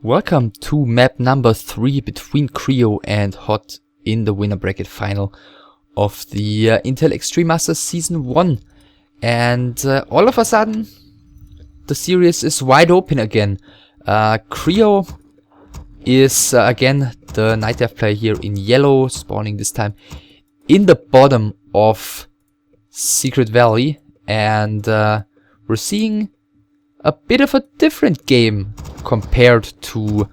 Welcome to map number 3 between Creo and HoT in the winner bracket final of the Intel Extreme Masters Season 1. And all of a sudden, the series is wide open again. Creo is again the Night Dive player here in yellow, spawning this time in the bottom of Secret Valley. And we're seeing a bit of a different game compared to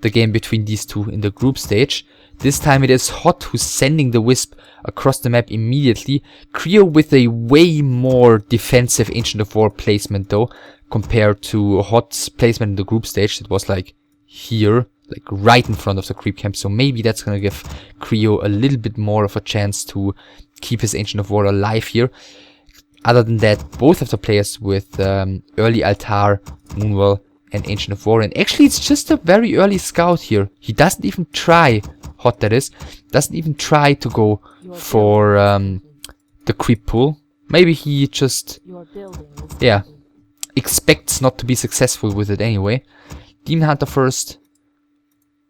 the game between these two in the group stage. This time it is HoT who's sending the Wisp across the map immediately. Creo with a way more defensive Ancient of War placement though, compared to HoT's placement in the group stage. It was like here, like right in front of the creep camp. So maybe that's gonna give Creo a little bit more of a chance to keep his Ancient of War alive here. Other than that, both of the players with early Altar, Moonwell and Ancient of War. And actually it's just a very early scout here. He doesn't even try, HoT that is, doesn't even try to go for the creep pool. Maybe he just, yeah, expects not to be successful with it anyway. Demon Hunter first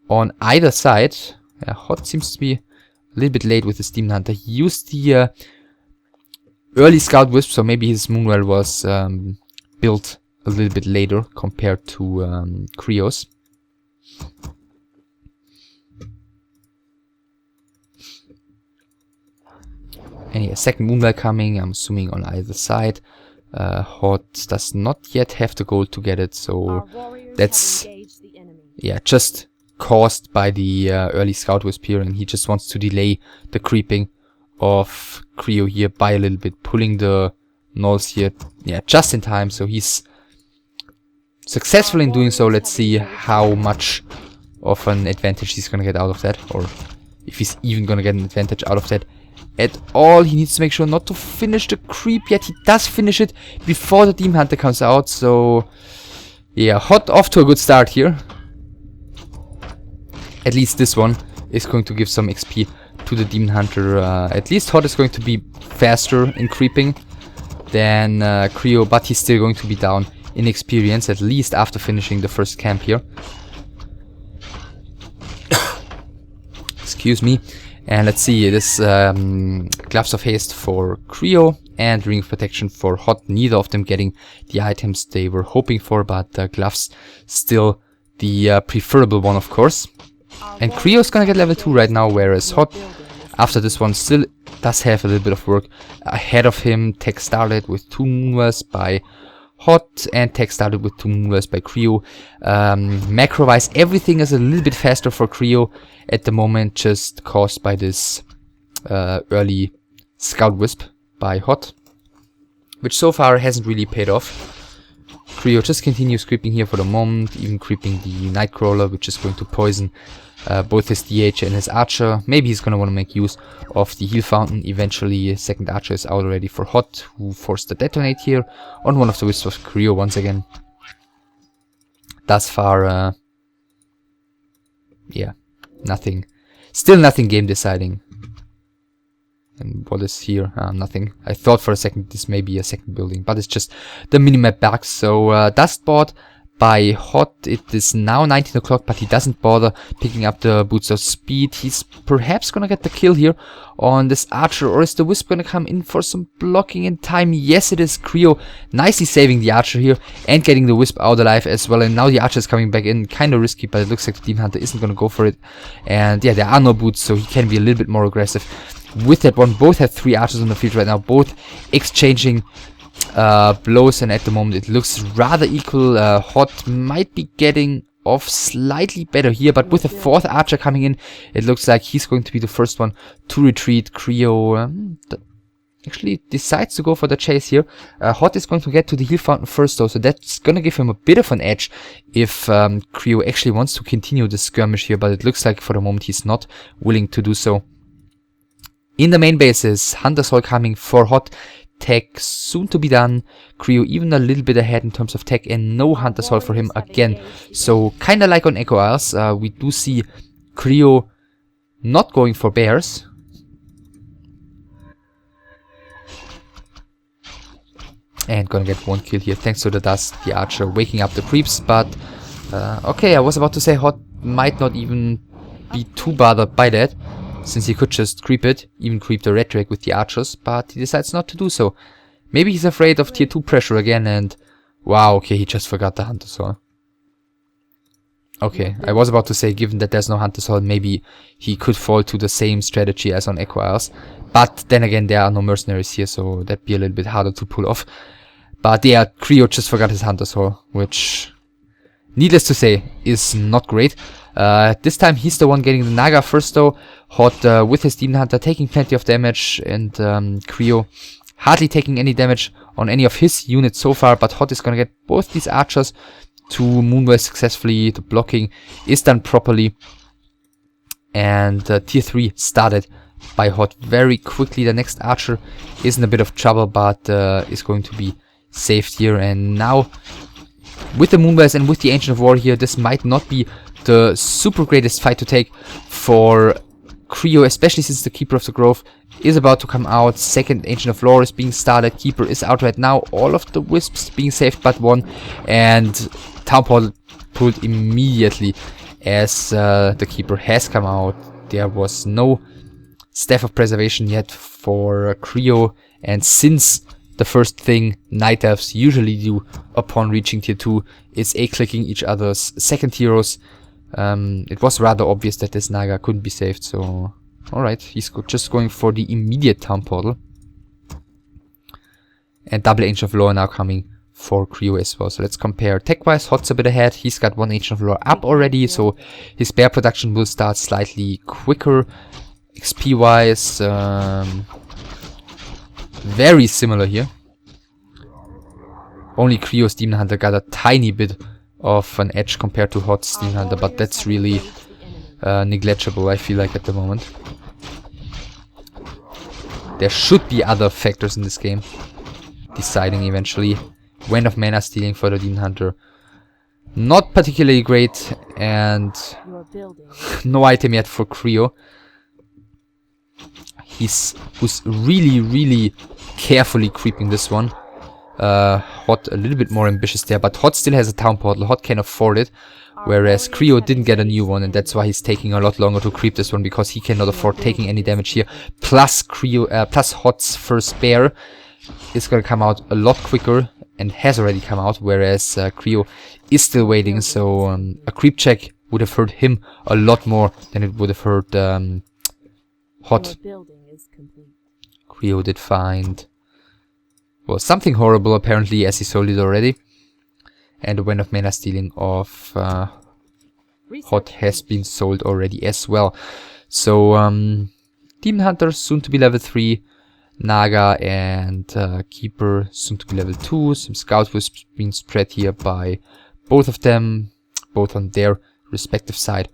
on either side. Yeah, HoT seems to be a little bit late with his Demon Hunter. He used the early Scout Wisp, so maybe his Moonwell was built a little bit later compared to Creo's. And yeah, second Moonwell coming, I'm assuming on either side. HoT does not yet have the gold to get it, so that's, yeah, just caused by the early Scout Wisp here, and he just wants to delay the creeping of Creo here by a little bit, pulling the Gnolls here, yeah, just in time. So he's successful in doing so. Let's see how much of an advantage he's gonna get out of that, or if he's even gonna get an advantage out of that at all. He needs to make sure not to finish the creep, yet he does finish it before the Demon Hunter comes out. So yeah, HoT off to a good start here. At least this one is going to give some XP to the Demon Hunter. At least HoT is going to be faster in creeping than Creo, but he's still going to be down in experience, at least after finishing the first camp here. Excuse me. And let's see, this Gloves of Haste for Creo and Ring of Protection for HoT. Neither of them getting the items they were hoping for, but Gloves still the preferable one, of course. And Creo's gonna get level 2 right now, whereas HoT, after this one, still does have a little bit of work ahead of him. Tech started with 2 Moonwells by HoT, and Tech started with 2 Moonwells by Creo. Macro-wise, everything is a little bit faster for Creo at the moment, just caused by this early Scout Wisp by HoT, which so far hasn't really paid off. Creo just continues creeping here for the moment, even creeping the Nightcrawler, which is going to poison both his DH and his Archer. Maybe he's going to want to make use of the Heal Fountain. Eventually, second Archer is out already for HoT, who forced the Detonate here on one of the Wisps of Creo once again. Thus far, yeah, nothing. Still nothing game deciding. And what is here? Nothing. I thought for a second this may be a second building, but it's just the minimap bug. So Dust bought by HoT. It is now 19 o'clock, but he doesn't bother picking up the Boots of Speed. He's perhaps gonna get the kill here on this Archer, or is the Wisp gonna come in for some blocking in time? Yes, it is. Creo nicely saving the Archer here and getting the Wisp out alive as well. And now the Archer is coming back in, kind of risky, but it looks like the Demon Hunter isn't gonna go for it. And yeah, there are no boots, so he can be a little bit more aggressive with that one. Both have 3 Archers on the field right now, both exchanging blows, and at the moment it looks rather equal. HoT might be getting off slightly better here, but with a 4th Archer coming in, it looks like he's going to be the first one to retreat. Creo actually decides to go for the chase here. HoT is going to get to the Heal Fountain first though, so that's gonna give him a bit of an edge if Creo actually wants to continue the skirmish here, but it looks like for the moment he's not willing to do so. In the main bases, Hunter's Hall coming for HoT. Tech soon to be done. Creo even a little bit ahead in terms of tech, and no Hunter's Hall for him again. So kinda like on Echo Isles, we do see Creo not going for bears. And gonna get 1 kill here thanks to the dust, the Archer waking up the creeps, but Okay, I was about to say HoT might not even be too bothered by that, since he could just creep it, even creep the red drake with the archers, but he decides not to do so. Maybe he's afraid of tier 2 pressure again and... Wow, okay, he just forgot the Hunter's Hall. Okay, I was about to say, given that there's no Hunter's Hall, maybe he could fall to the same strategy as on Echo Isles. But then again, there are no mercenaries here, so that'd be a little bit harder to pull off. But yeah, Creo just forgot his Hunter's Hall, which, needless to say, is not great. This time he's the one getting the Naga first though. HoT with his Demon Hunter taking plenty of damage, and Creo hardly taking any damage on any of his units so far, but HoT is gonna get both these archers to Moonwell successfully. The blocking is done properly, and tier 3 started by HoT very quickly. The next archer is in a bit of trouble, but is going to be saved here. And now with the Moonwells and with the Ancient of War here, this might not be the super greatest fight to take for Creo, especially since the Keeper of the Grove is about to come out. Second Ancient of Lore is being started. Keeper is out right now. All of the Wisps being saved but one. And Town Portal pulled immediately as the Keeper has come out. There was no Staff of Preservation yet for Creo. And since the first thing Night Elves usually do upon reaching tier 2 is A-clicking each other's second heroes, it was rather obvious that this Naga couldn't be saved, so... Alright, he's just going for the immediate Town Portal. And double Ancient of Lore now coming for Creo as well. So let's compare tech-wise. HoT's a bit ahead. He's got one Ancient of Lore up already, so his bear production will start slightly quicker. XP-wise, very similar here. Only Creo's Demon Hunter got a tiny bit of an edge compared to HoT's Demon Hunter, but that's really negligible, I feel like, at the moment. There should be other factors in this game deciding eventually. Wind of Mana stealing for the Demon Hunter, not particularly great, and no item yet for Creo. He was really carefully creeping this one. HoT a little bit more ambitious there, but HoT still has a Town Portal. HoT can afford it, whereas Creo didn't get a new one, and that's why he's taking a lot longer to creep this one, because he cannot afford taking any damage here. Plus plus HoT's first bear is gonna come out a lot quicker, and has already come out, whereas Creo is still waiting. So a creep check would have hurt him a lot more than it would have hurt HoT. Creo did find, well, something horrible apparently, as he sold it already. And the Wind of Mana stealing of HoT has been sold already as well. So Demon Hunter soon to be level 3, Naga and Keeper soon to be level 2. Some Scout Wisps being spread here by both of them, both on their respective side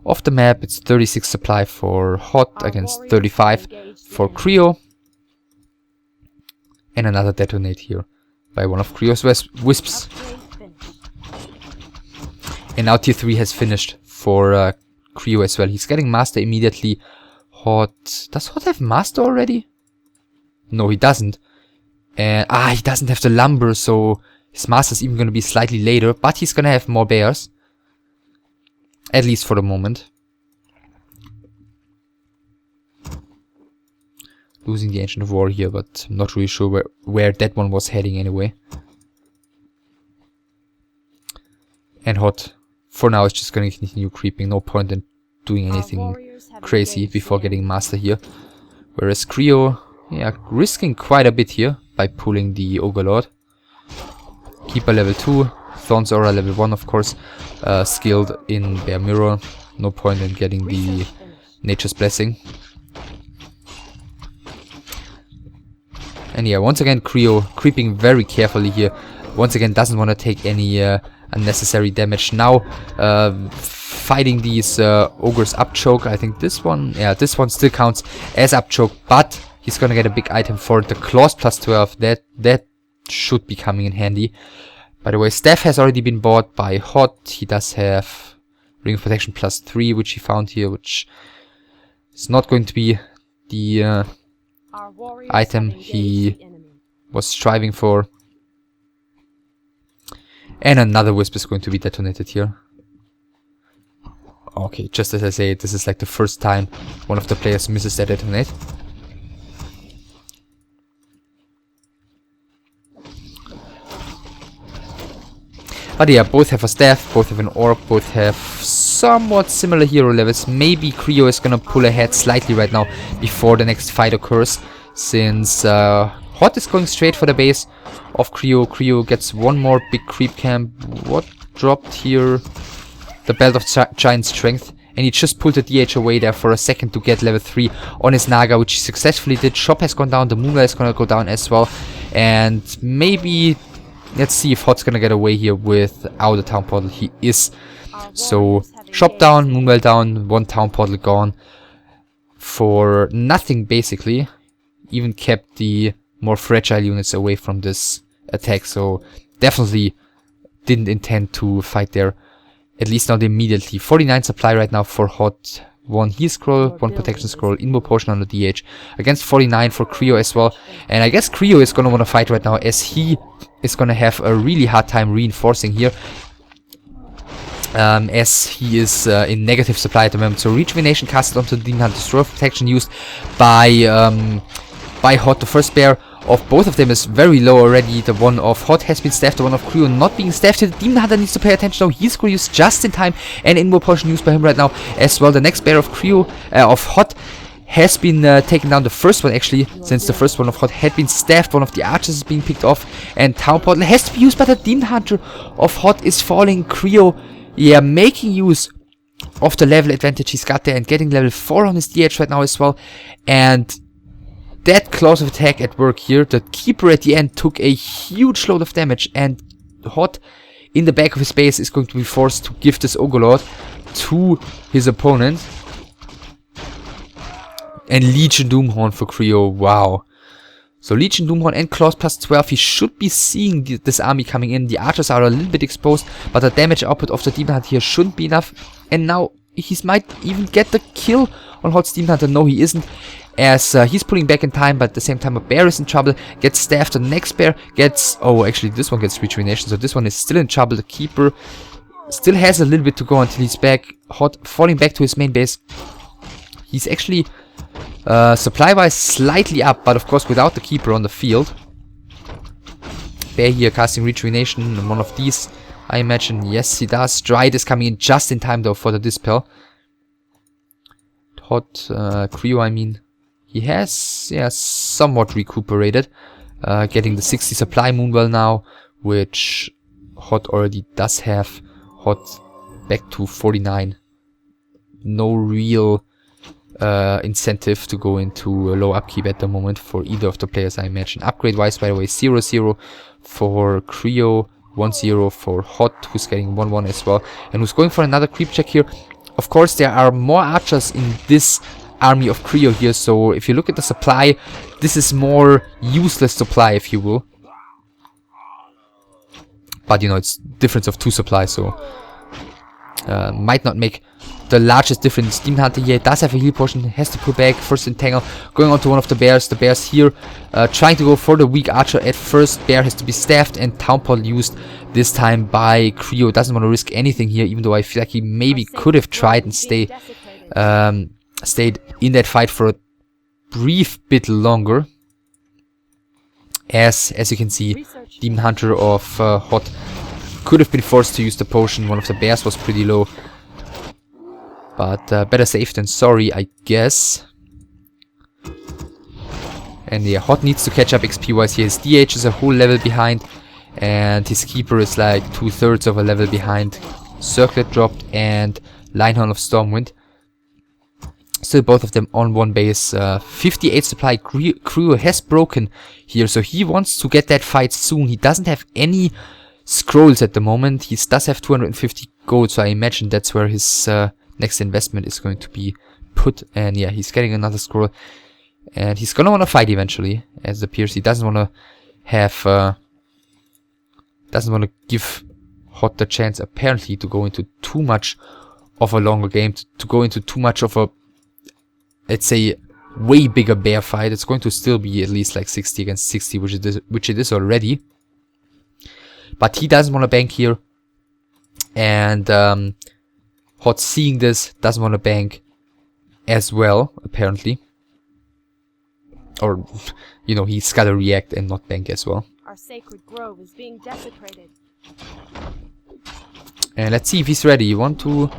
of the map. It's 36 supply for HoT against 35 for Creo. And another detonate here by one of Creo's Wisps. And now tier 3 has finished for Creo as well. He's getting Master immediately. HoT... Does HoT have Master already? No, he doesn't. And he doesn't have the Lumber, so his Master's even going to be slightly later. But he's going to have more bears. At least for the moment. Losing the Ancient of War here, but I'm not really sure where that one was heading anyway. And HoT, for now, is just going to continue creeping. No point in doing anything crazy before getting Master here. Whereas Creo, yeah, risking quite a bit here by pulling the Ogre-Lord. Keeper level 2, Thorn's Aura level 1, of course. Skilled in Bear Mirror. No point in getting the Nature's Blessing. And yeah, once again, Creo creeping very carefully here. Once again, doesn't want to take any unnecessary damage. Now, fighting these Ogres up choke. I think this one, yeah, this one still counts as up choke, but he's gonna get a big item for it. The Claws plus 12, that should be coming in handy. By the way, Staff has already been bought by HoT. He does have Ring of Protection plus 3, which he found here, which is not going to be the item he was striving for. And another Wisp is going to be detonated here. Okay, just as I say, this is like the first time one of the players misses that detonate. But yeah, both have a staff, both have an orb, both have somewhat similar hero levels. Maybe Creo is gonna pull ahead slightly right now before the next fight occurs, since HoT is going straight for the base of Creo. Creo gets one more big creep camp. What dropped here? The Belt of Giant Strength. And he just pulled the DH away there for a second to get level 3 on his Naga, which he successfully did. Shop has gone down, the Moonlight is gonna go down as well. And maybe... let's see if HoT's gonna get away here without a town portal. He is. So, shop down, Moonwell down, one town portal gone. For nothing, basically. Even kept the more fragile units away from this attack. So, definitely didn't intend to fight there. At least not immediately. 49 supply right now for HoT. One heal scroll, one protection scroll, Invo potion on the DH. Against 49 for Creo as well. And I guess Creo is gonna wanna fight right now, as he is gonna have a really hard time reinforcing here. As he is in negative supply at the moment. So rejuvenation casted onto the Demon Hunter, Destroy protection used by HoT. The first bear of both of them is very low already. The one of HoT has been staffed, the one of Creo not being staffed. The Demon Hunter needs to pay attention now. Heal scroll used just in time, and Invo potion used by him right now as well. The next bear of Creo, of HoT, has been taken down. The first one actually, since the first one of HoT had been staffed. One of the archers is being picked off, and Town Portal has to be used, but the Demon Hunter of HoT is falling. Creo, yeah, making use of the level advantage he's got there and getting level 4 on his DH right now as well. And that close of attack at work here. The Keeper at the end took a huge load of damage, and HoT in the back of his base is going to be forced to give this Ogolord to his opponent. And Legion Doomhorn for Creo, wow. So Legion Doomhorn and Claws plus 12, he should be seeing this army coming in. The archers are a little bit exposed, but the damage output of the Demon Hunter here shouldn't be enough. And now he might even get the kill on HoT's Demon Hunter. No, he isn't, as he's pulling back in time, but at the same time a bear is in trouble, gets staffed. The next bear gets... oh, actually this one gets rejuvenation, so this one is still in trouble. The Keeper still has a little bit to go until he's back. HoT falling back to his main base. He's actually supply-wise slightly up, but of course without the Keeper on the field. Bear here casting rejuvenation on one of these, I imagine. Yes, he does. Stride is coming in just in time though for the dispel. HoT, Creo, I mean, he has, yeah, somewhat recuperated. Getting the 60 supply Moonwell now, which HoT already does have. HoT back to 49. No real incentive to go into a low upkeep at the moment for either of the players, I imagine. Upgrade wise, by the way, 0-0 for Creo, 1-0 for HoT, who's getting 1-1 as well, and who's going for another creep check here. Of course, there are more archers in this army of Creo here, so if you look at the supply, this is more useless supply, if you will. But you know, it's difference of 2 supplies, so might not make the largest difference. Demon Hunter here does have a heal potion, has to pull back, first entangle, going on to one of the bears. The bears here trying to go for the weak archer at first. Bear has to be staffed, and Town Portal used this time by Creo. Doesn't want to risk anything here, even though I feel like he maybe could have tried and stayed in that fight for a brief bit longer. As you can see, Demon Hunter of HoT could have been forced to use the potion. One of the bears was pretty low. But better safe than sorry, I guess. And yeah, HoT needs to catch up XP-wise here. His DH is a whole level behind, and his Keeper is like 2/3 of a level behind. Circlet dropped, and Linehorn of Stormwind. Still both of them on one base. 58 supply. Creo has broken here, so he wants to get that fight soon. He doesn't have any scrolls at the moment. He does have 250 gold, so I imagine that's where his next investment is going to be put. And yeah, he's getting another scroll, and he's gonna want to fight eventually, as it appears. He doesn't want to have doesn't want to give HoT the chance, apparently, to go into too much of a longer game, to go into too much of a, let's say, way bigger bear fight. It's going to still be at least like 60 against 60, which it is already. But he doesn't want to bank here, and HoT seeing this doesn't want to bank as well, apparently. Or, you know, he's gotta react and not bank as well. Our sacred grove is being desecrated. And let's see if he's ready. 1, 2,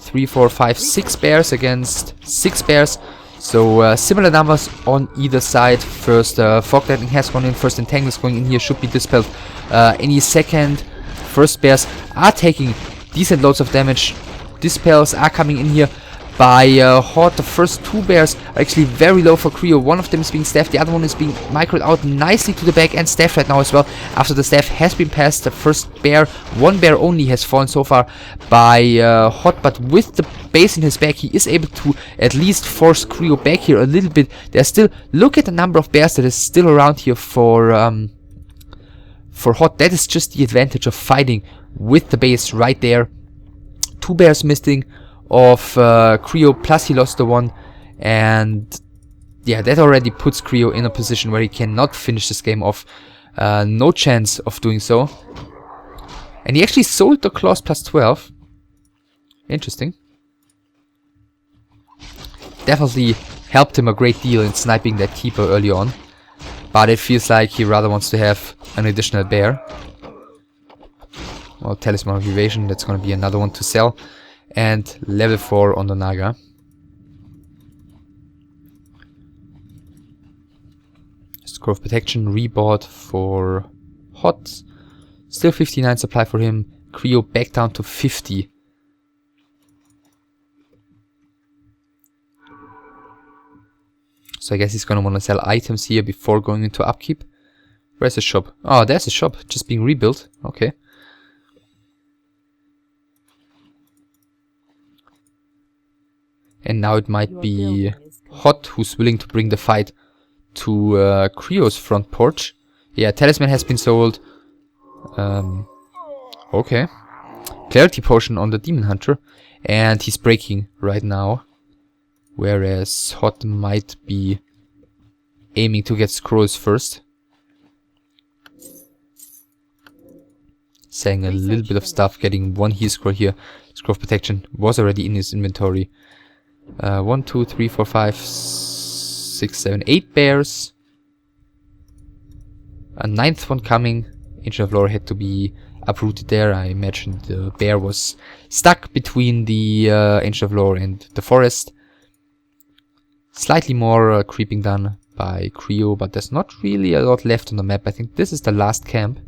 3, 4, 5, 6 bears against 6 bears. So similar numbers on either side. First fog lightning has gone in. First entangle is going in here. Should be dispelled any second. First bears are taking decent loads of damage. Dispels are coming in here by HoT. The first 2 bears are actually very low for Creo. One of them is being staffed, the other one is being microed out nicely to the back and staffed right now as well. After the staff has been passed, the first bear, 1 bear only has fallen so far by HoT, but with the base in his back, he is able to at least force Creo back here a little bit. There's still, look at the number of bears that is still around here for HoT. That is just the advantage of fighting with the base right there. 2 bears missing of Creo, plus he lost the one, and yeah, that already puts Creo in a position where he cannot finish this game off. No chance of doing so. And he actually sold the claws plus 12. Interesting. Definitely helped him a great deal in sniping that keeper early on, but it feels like he rather wants to have an additional bear. Well, Talisman of Evasion, that's going to be another one to sell. And level 4 on the Naga. Scroll of Protection rebought for HoT. Still 59 supply for him. Creo back down to 50. So I guess he's gonna want to sell items here before going into upkeep. Where's the shop? Oh, there's the shop, just being rebuilt. Okay. And now it might be HoT who's willing to bring the fight to Creo's front porch. Yeah, Talisman has been sold. Okay. Clarity Potion on the Demon Hunter. And he's breaking right now. Whereas HoT might be aiming to get scrolls first. Selling a little bit of stuff, getting 1 heal scroll here. Scroll of Protection was already in his inventory. 1, 2, 3, 4, 5, 6, 7, 8 bears. A 9th one coming. Ancient of Lore had to be uprooted there. I imagine the bear was stuck between the Ancient of Lore and the forest. Slightly more creeping done by Creo, but there's not really a lot left on the map. I think this is the last camp.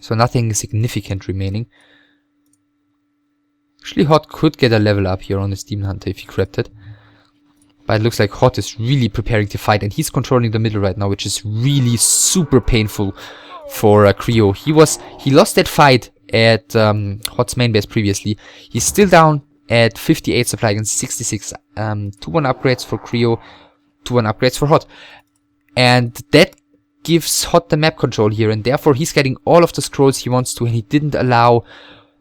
So nothing significant remaining. Actually, HoT could get a level up here on his Demon Hunter if he grabbed it. But it looks like HoT is really preparing to fight, and he's controlling the middle right now, which is really super painful for Creo. He lost that fight at HoT's main base previously. He's still down at 58 supply against 66. 2-1 upgrades for Creo, 2-1 upgrades for HoT. And that gives HoT the map control here, and therefore he's getting all of the scrolls he wants to, and he didn't allow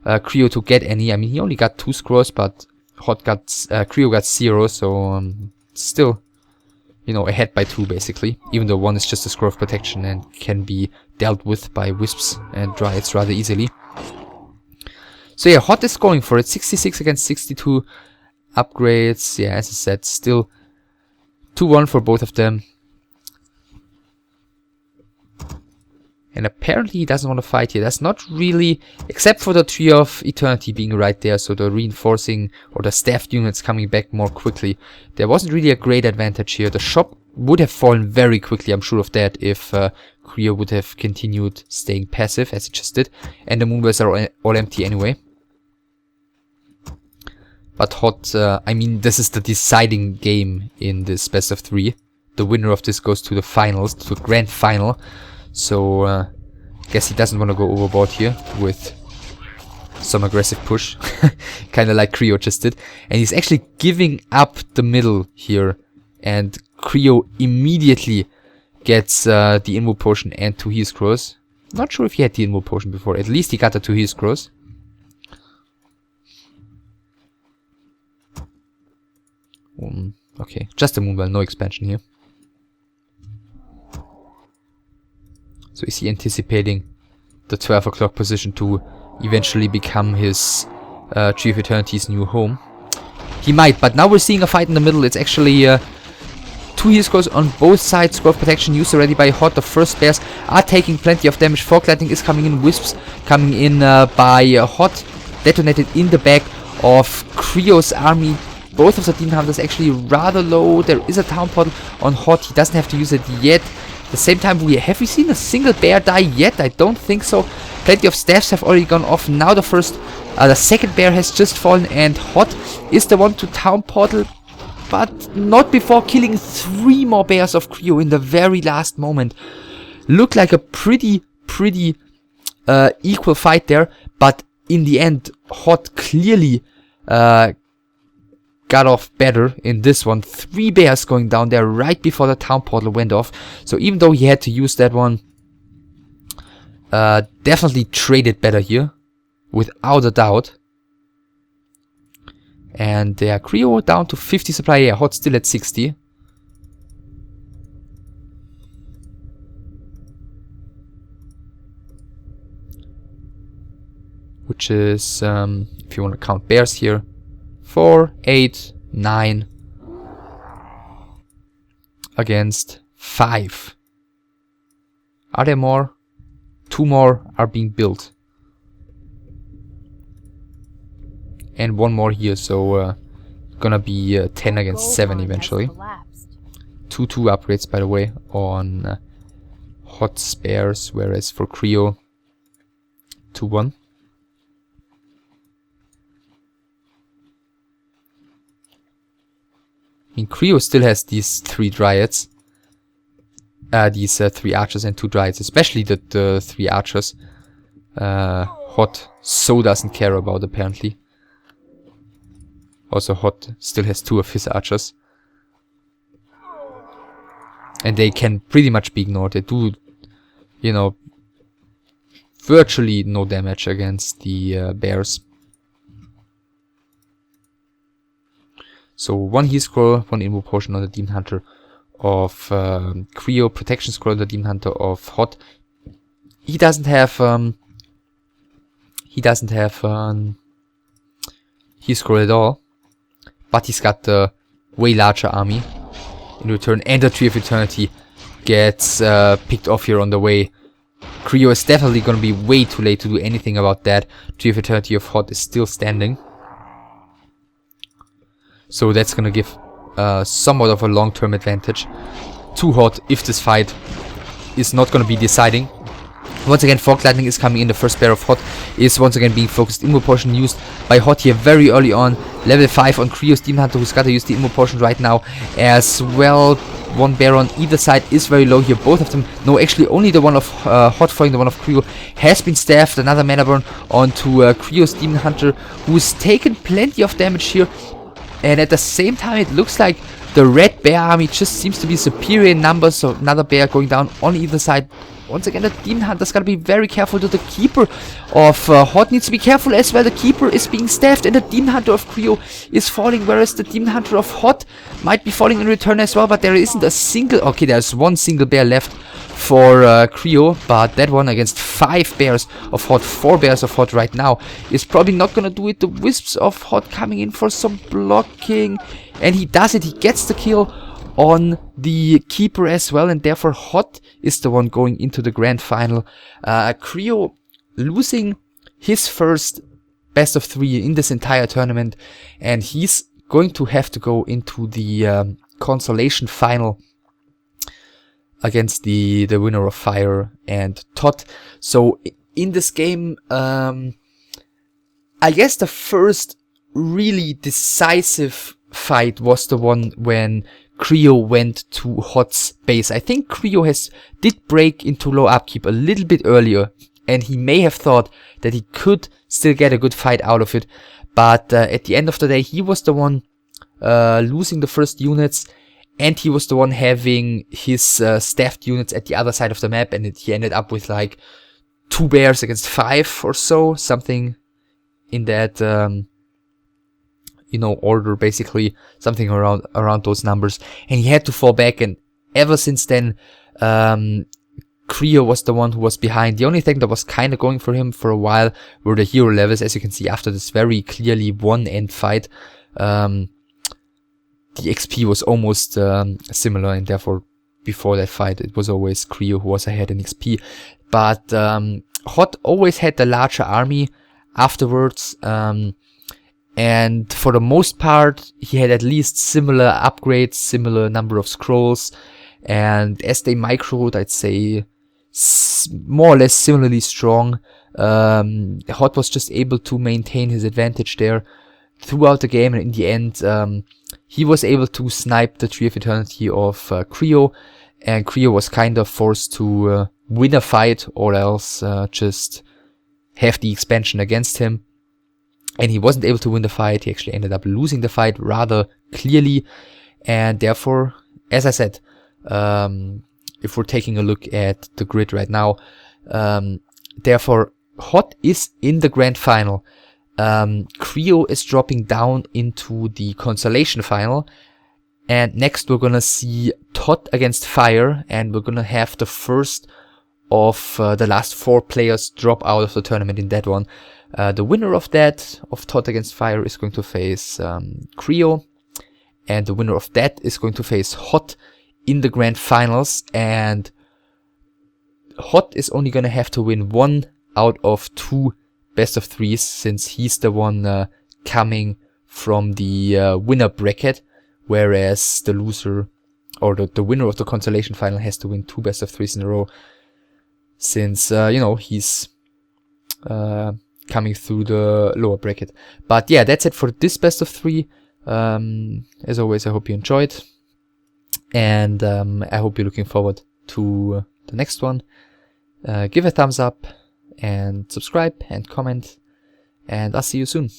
Creo to get any. I mean, he only got 2 scrolls, but Creo got 0, so still, you know, ahead by 2 basically. Even though 1 is just a scroll of protection and can be dealt with by wisps and dryads rather easily. So yeah, HoT is going for it. 66 against 62 upgrades. Yeah, as I said, still 2-1 for both of them. And apparently he doesn't want to fight here. That's not really, except for the Tree of Eternity being right there, so the reinforcing or the staffed units coming back more quickly. There wasn't really a great advantage here. The shop would have fallen very quickly, I'm sure of that, if Creo would have continued staying passive, as he just did. And the moonbells are all empty anyway. But HoT, I mean, this is the deciding game in this best of 3. The winner of this goes to the finals, to the grand final. So, I guess he doesn't want to go overboard here with some aggressive push. Kind of like Creo just did. And he's actually giving up the middle here. And Creo immediately gets the Invo Potion and 2 heal scrolls. Not sure if he had the Invo Potion before. At least he got the 2 heal scrolls. Okay, just a Moonwell, no expansion here. So is he anticipating the 12 o'clock position to eventually become his Tree of Eternity's new home. He might, but now we're seeing a fight in the middle. It's actually 2 heal scrolls on both sides. Scroll of Protection used already by HoT. The first bears are taking plenty of damage. Fog Lightning is coming in. Wisps coming in by HoT. Detonated in the back of Creo's army. Both of the Demon Hunters actually rather low. There is a Town Portal on HoT. He doesn't have to use it yet. At the same time, have we seen a single bear die yet? I don't think so. Plenty of staffs have already gone off. Now the second bear has just fallen, and HoT is the one to Town Portal, but not before killing 3 more bears of Creo in the very last moment. Looked like a pretty equal fight there, but in the end, HoT clearly got off better in this one. 3 bears going down there right before the Town Portal went off. So even though he had to use that one, definitely traded better here, without a doubt. And Creo down to 50 supply. Yeah, HoT still at 60. Which is, if you want to count bears here, 4, 8, 9 against 5. Are there more? 2 more are being built. And 1 more here, so gonna be 10 against 7 eventually. 2-2 upgrades, by the way, on HoT spares, whereas for Creo 2-1. I mean, Creo still has these 3 dryads. These 3 archers and 2 dryads, especially the 3 archers. HoT so doesn't care about, apparently. Also, HoT still has 2 of his archers. And they can pretty much be ignored. They do, you know, virtually no damage against the bears. So 1 heal scroll, 1 invo potion on the Demon Hunter of Creo, protection scroll on the Demon Hunter of HoT. He doesn't have heal scroll at all, but he's got the way larger army in return, and the Tree of Eternity gets picked off here on the way. Creo is definitely gonna be way too late to do anything about that. Tree of Eternity of HoT is still standing. So that's gonna give somewhat of a long-term advantage to HoT if this fight is not gonna be deciding. Once again, Fog Lightning is coming in. The first bear of HoT is once again being focused. Immo Potion used by HoT here very early on. Level 5 on Creo's Demon Hunter, who's got to use the Immo Potion right now as well. 1 bear on either side is very low here. Both of them, no, actually only the one of HoT following the one of Creo has been staffed. Another mana burn onto Creo's Demon Hunter, who's taken plenty of damage here. And at the same time, it looks like the red bear army just seems to be superior in numbers. So another bear going down on either side. Once again, the Demon Hunter's gotta be very careful. The Keeper of HoT needs to be careful as well. The Keeper is being staffed, and the Demon Hunter of Creo is falling, whereas the Demon Hunter of HoT might be falling in return as well. But there isn't a single... Okay, there's 1 single bear left for Creo, but that one against 5 bears of HoT, 4 bears of HoT right now, is probably not gonna do it. The Wisps of HoT coming in for some blocking, and he does it. He gets the kill on the Keeper as well, and therefore HoT is the one going into the grand final. Creo losing his first best of 3 in this entire tournament, and he's going to have to go into the consolation final against the winner of Fire and ToT. So in this game, I guess the first really decisive fight was the one when Creo went to HoT's base. I think Creo did break into low upkeep a little bit earlier, and he may have thought that he could still get a good fight out of it. But at the end of the day, he was the one losing the first units, and he was the one having his staffed units at the other side of the map, and he ended up with like 2 bears against 5 or so, something in that order, basically, something around those numbers, and he had to fall back. And ever since then, Creo was the one who was behind. The only thing that was kind of going for him for a while were the hero levels. As you can see, after this very clearly one-end fight, the XP was almost similar, and therefore before that fight it was always Creo who was ahead in XP. But HoT always had the larger army afterwards, and for the most part he had at least similar upgrades, similar number of scrolls, and as they microed, I'd say more or less similarly strong. HoT was just able to maintain his advantage there throughout the game, and in the end he was able to snipe the Tree of Eternity of Creo, and Creo was kind of forced to win a fight or else just have the expansion against him. And he wasn't able to win the fight. He actually ended up losing the fight rather clearly, and therefore, as I said, if we're taking a look at the grid right now, therefore HoT is in the grand final. Creo is dropping down into the consolation final, and next we're gonna see HoT against Fire, and we're gonna have the first of the last 4 players drop out of the tournament in that one. The winner of that, of HoT against Fire, is going to face Creo, and the winner of that is going to face HoT in the grand finals, and HoT is only gonna have to win 1 out of 2 best of 3s, since he's the one coming from the winner bracket, whereas the loser, or the winner of the consolation final, has to win 2 best of 3s in a row, since you know, he's coming through the lower bracket. But yeah, that's it for this best of 3. As always, I hope you enjoyed, and I hope you're looking forward to the next one. Give a thumbs up and subscribe and comment, and I'll see you soon.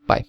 Bye.